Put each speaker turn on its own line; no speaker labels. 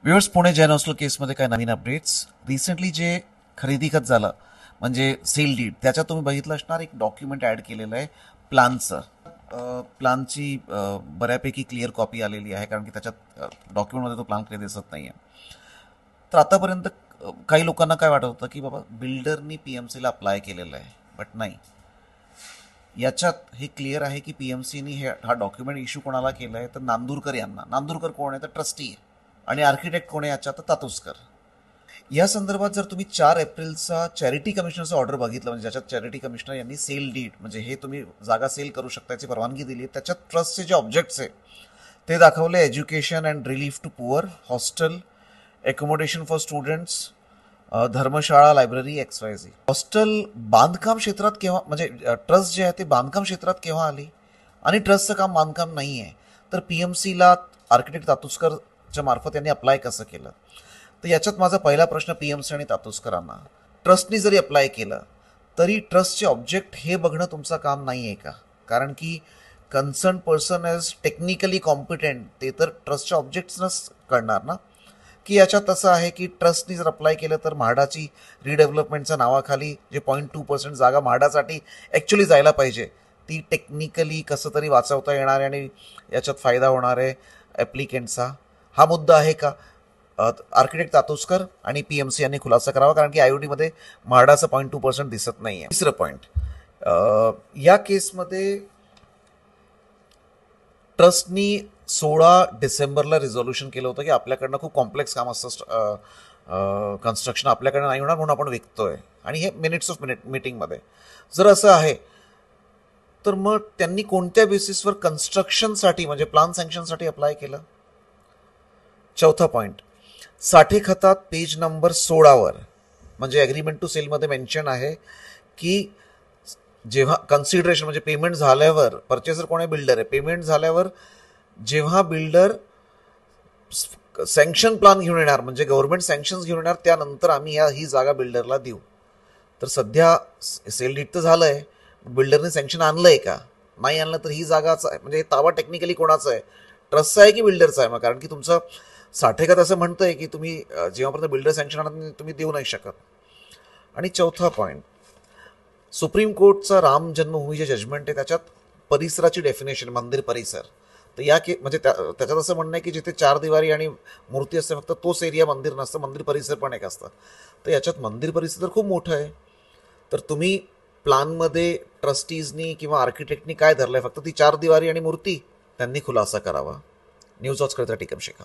Viewers, Pune Jain hostel केसमध्ये काय नवीन updates. Recently जे खरेदी खत झालं म्हणजे सेल डीड, त्याच्यात तुम्ही बघितलं असणार एक डॉक्युमेंट ॲड केलेलं आहे प्लानचं. प्लानची बऱ्यापैकी क्लिअर कॉपी आलेली आहे, कारण की त्याच्यात डॉक्युमेंटमध्ये तो प्लान क्लिअर दिसत नाही आहे. तर आतापर्यंत काही लोकांना काय वाटत होतं की बाबा बिल्डरनी पी एम सीला अप्लाय केलेलं आहे, बट नाही. याच्यात हे क्लिअर आहे की पी एम सीनी हा डॉक्युमेंट इश्यू कोणाला केला आहे, तर नांदुरकर यांना. नांदुरकर कोण आहे, तर ट्रस्टी आहे. आणि आर्किटेक्ट कोण आहे याच्यात, तर तातुस्कर. या संदर्भात जर तुम्ही 4 एप्रिलचा चॅरिटी कमिशनरचा ऑर्डर बघितलं, म्हणजे ज्याच्यात चॅरिटी कमिशनर यांनी सेल डीड म्हणजे हे तुम्ही जागा सेल करू शकता याची परवानगी दिली आहे, त्याच्यात ट्रस्टचे जे ऑब्जेक्ट्स आहे ते दाखवले: education and relief to poor, hostel, accommodation for students, धर्मशाळा, लायब्ररी, XYZ. हॉस्टेल बांधकाम क्षेत्रात केव्हा, म्हणजे ट्रस्ट जे आहे ते बांधकाम क्षेत्रात केव्हा आली, आणि ट्रस्टचं काम बांधकाम नाही आहे, तर पी एम सीला आर्किटेक्ट तातुस्करच्या मार्फत यांनी अप्लाय कसं केलं. तर याच्यात माझा पहिला प्रश्न पी एम सी आणि तातुस्करांना: ट्रस्टनी जरी अप्लाय केलं तरी ट्रस्टचे ऑब्जेक्ट हे बघणं तुमचं काम नाही आहे का? कारण की concern person as technically competent ते तर ट्रस्टच्या ऑब्जेक्ट्सनंच कळणार ना, की याच्यात असं आहे की ट्रस्टनी जर अप्लाय केलं तर म्हाडाची रिडेव्हलपमेंटच्या नावाखाली जे 0.2% जागा म्हाडासाठी ॲक्च्युली जायला पाहिजे, ती टेक्निकली कसं तरी वाचवता येणार आहे आणि याच्यात फायदा होणार आहे ॲप्लिकेंटचा. हा मुद्दा आहे का? आर्किटेक्ट तातुस्कर आणि पी एम सी यांनी खुलासा करावा, कारण की आयओडीमध्ये म्हाडाचं 0.2% दिसत नाही आहे. तिसरं पॉईंट, या केसमध्ये ट्रस्टनी 16 डिसेंबरला रिझॉल्युशन केलं होतं की आपल्याकडनं खूप कॉम्प्लेक्स काम असतं, कन्स्ट्रक्शन आपल्याकडनं नाही होणार म्हणून आपण विकतोय, आणि हे मिनिट्स ऑफ मीटिंगमध्ये. जर असं आहे तर मग त्यांनी कोणत्या बेसिसवर कन्स्ट्रक्शनसाठी म्हणजे प्लान सँक्शनसाठी अप्लाय केलं? चौथा पॉईंट, साठे खतात पेज नंबर 16वर म्हणजे ॲग्रीमेंट टू सेलमध्ये मेन्शन आहे की जेव्हा कन्सिडरेशन म्हणजे पेमेंट झाल्यावर, परचेसर कोण आहे? बिल्डर आहे. पेमेंट झाल्यावर जेव्हा बिल्डर सँक्शन प्लान घेऊन येणार म्हणजे गव्हर्नमेंट सँक्शन्स घेऊन येणार, त्यानंतर आम्ही ही जागा बिल्डरला देऊ. तर सध्या सेल डीड तर झालं आहे, बिल्डरने सँक्शन आणलंय का? नाही आणलं तर ही जागाच आहे, म्हणजे ताबा टेक्निकली कोणाचा आहे? ट्रस्टचा आहे की बिल्डरचा आहे? मग कारण की तुमचं साठेखत असं म्हणतंय की तुम्ही जेव्हापर्यंत बिल्डर सँक्शन आणत तुम्ही देऊ नाही शकत. आणि चौथा पॉईंट, सुप्रीम कोर्टचा राम जन्मभूमीचे जजमेंट आहे, त्याच्यात परिसराची डेफिनेशन मंदिर परिसर. तर या म्हणजे त्याच्यात असं म्हणणं आहे की जिथे 4 दिवारी आणि मूर्ती असते फक्त तोच एरिया मंदिर नसतं, मंदिर परिसर पण एक असतं. तर याच्यात मंदिर परिसर तर खूप मोठं आहे. तर तुम्ही प्लानमध्ये ट्रस्टीजनी किंवा आर्किटेक्टनी काय धरलंय? फक्त ती 4 दिवारी आणि मूर्ती? त्यांनी खुलासा करावा. न्यूज वॉच करता टिकम शेखा.